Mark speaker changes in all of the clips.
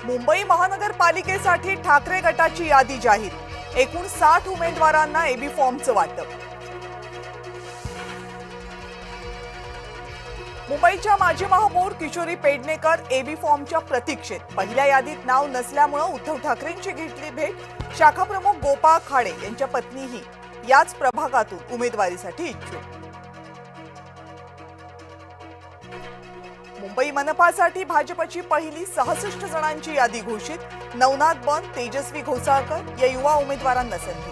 Speaker 1: मुंबई महानगरपालिकेसाठी ठाकरे गटाची यादी जाहीर. एकूण 60 उमेदवारांना एबी फॉर्मचं वाटप. मुंबईच्या माजी महापौर किशोरी पेडणेकर एबी फॉर्मच्या प्रतीक्षेत. पहिल्या यादीत नाव नसल्यामुळे उद्धव ठाकरेंची घेतली भेट. शाखा प्रमुख गोपाळ खाडे यांच्या पत्नीही याच प्रभागातून उमेदवारीसाठी इच्छुक. मुंबई मनपासाठी भाजपची पहिली 66 जणांची यादी घोषित. नवनाथ बन, तेजस्वी घोसाळकर या युवा उमेदवारांना संधी.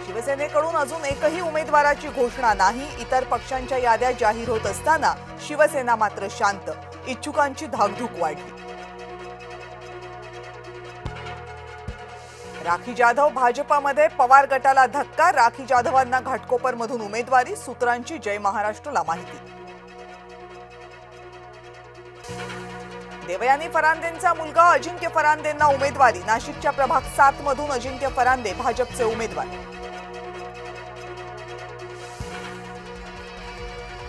Speaker 1: शिवसेनेकडून अजून एकही उमेदवाराची घोषणा नाही. इतर पक्षांच्या याद्या जाहीर होत असताना शिवसेना मात्र शांत. इच्छुकांची धाकधूक वाढली. राखी जाधव भाजपामध्ये, पवार गटाला धक्का. राखी जाधवांना घाटकोपरमधून उमेदवारी. सूत्रांची जय महाराष्ट्रला माहिती. देवयानी फरांदेंचा मुलगा अजिंक्य फरांदेंना उमेदवारी. नाशिकच्या प्रभाग 7 मधून अजिंक्य फरांदे भाजपचे उमेदवार.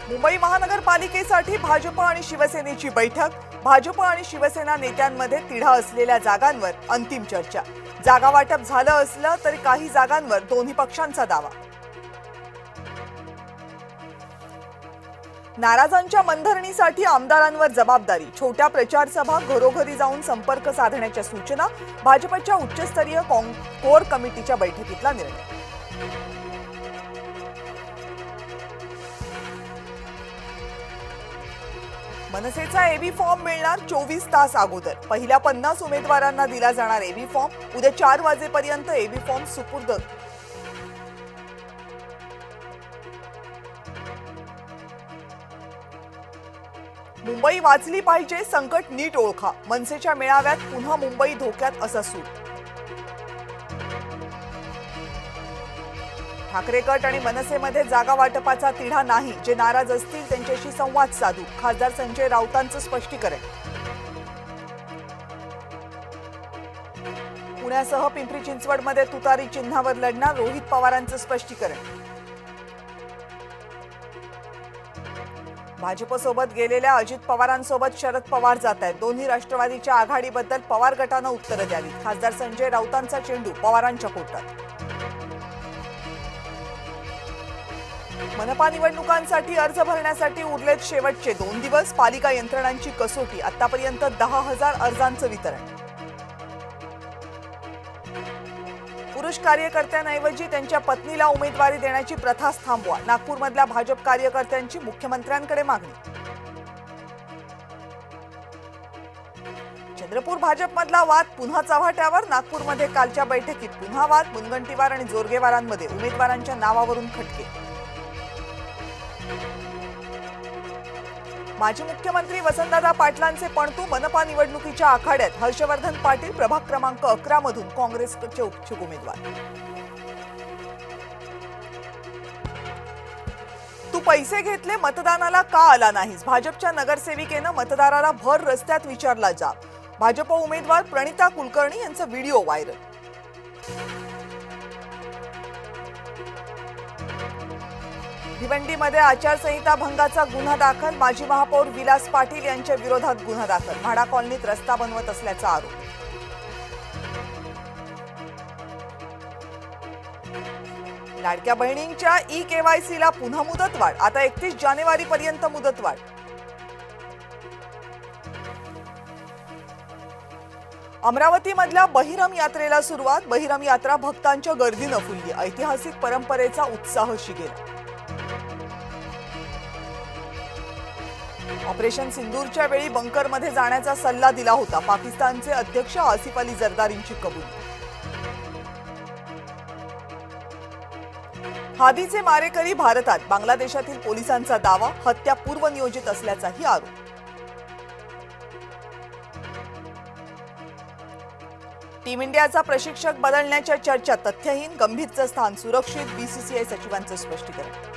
Speaker 1: मुंबई महानगरपालिकेसाठी भाजप आणि शिवसेनेची बैठक. भाजप आणि शिवसेना नेत्यांमध्ये तिढा असलेल्या जागांवर अंतिम चर्चा. जागा वाटप झालं असलं तरी काही जागांवर दोन्ही पक्षांचा दावा. नाराजांच्या मनधरणीसाठी आमदारांवर जबाबदारी. छोट्या प्रचार सभा, घरोघरी जाऊन संपर्क साधण्याच्या सूचना. भाजपच्या उच्चस्तरीय कोर कमिटीच्या बैठकीतला निर्णय. मनसेचा एबी फॉर्म मिळणार 24 तास अगोदर. पहिल्या 50 उमेदवारांना दिला जाणार एबी फॉर्म. उद्या 4 वाजेपर्यंत एबी फॉर्म सुपूर्द. मुंबई वाचली पाहिजे, संकट नीट ओळखा. मनसेच्या मेळाव्यात पुन्हा मुंबई धोक्यात असा सूर. ठाकरे गट आणि मनसेमध्ये जागा वाटपाचा तिढा नाही. जे नाराज असतील त्यांच्याशी संवाद साधू. खासदार संजय राऊतांचं स्पष्टीकरण. पुण्यासह पिंपरी चिंचवडमध्ये तुतारी चिन्हावर लढणार. रोहित पवारांचं स्पष्टीकरण. भाजपसोबत गेलेल्या अजित पवारांसोबत शरद पवार जात आहेत. दोन्ही राष्ट्रवादीच्या आघाडीबद्दल पवार गटानं उत्तरं द्यावीत. खासदार संजय राऊतांचा चेंडू पवारांच्या कोर्टात. मनपा निवडणुकांसाठी अर्ज भरण्यासाठी उरलेत शेवटचे 2 दिवस. पालिका यंत्रणांची कसोटी. आतापर्यंत 10,000 अर्जांचं वितरण. पुरुष कार्यकर्त्यांऐवजी त्यांच्या पत्नीला उमेदवारी देण्याची प्रथाच थांबवा. नागपूरमधल्या भाजप कार्यकर्त्यांची मुख्यमंत्र्यांकडे मागणी. चंद्रपूर भाजपमधला वाद पुन्हा चव्हाट्यावर. नागपूरमध्ये कालच्या बैठकीत पुन्हा वाद. मुनगंटीवार आणि जोरगेवारांमध्ये उमेदवारांच्या नावावरून खटके. माजी मुख्यमंत्री वसंतदादा पाटलांचे पणतू मनपा निवडणुकीच्या आखाड्यात. हर्षवर्धन पाटील प्रभाग क्रमांक 11 मधून काँग्रेसचे इच्छुक उमेदवार. तू पैसे घेतले, मतदानाला का आला नाहीस? भाजपच्या नगरसेविकेनं मतदाराला भर रस्त्यात विचारला जाब. भाजप उमेदवार प्रणिता कुलकर्णी यांचा व्हिडिओ व्हायरल. भिवंडीमध्ये आचारसंहिता भंगाचा गुन्हा दाखल. माजी महापौर विलास पाटील यांच्या विरोधात गुन्हा दाखल. म्हाडा कॉलनीत रस्ता बनवत असल्याचा आरोप. लाडक्या बहिणींच्या ई-केवायसीला पुन्हा मुदतवाढ. आता 31 जानेवारीपर्यंत मुदतवाढ. अमरावतीमधल्या बहिरम यात्रेला सुरुवात. बहिरम यात्रा भक्तांच्या गर्दीनं फुलली. ऐतिहासिक परंपरेचा उत्साह शिगेला. ऑपरेशन सिंदूरच्या वेळी बंकरमध्ये जाण्याचा सल्ला दिला होता. पाकिस्तानचे अध्यक्ष आसिफ अली जरदारींची कबुली. हादीचे मारेकरी भारतात. बांगलादेशातील पोलिसांचा दावा. हत्या पूर्वनियोजित असल्याचाही आरोप. टीम इंडियाचा प्रशिक्षक बदलण्याच्या चर्चा तथ्यहीन. गंभीरचं स्थान सुरक्षित. बीसीसीआय सचिवांचं स्पष्टीकरण.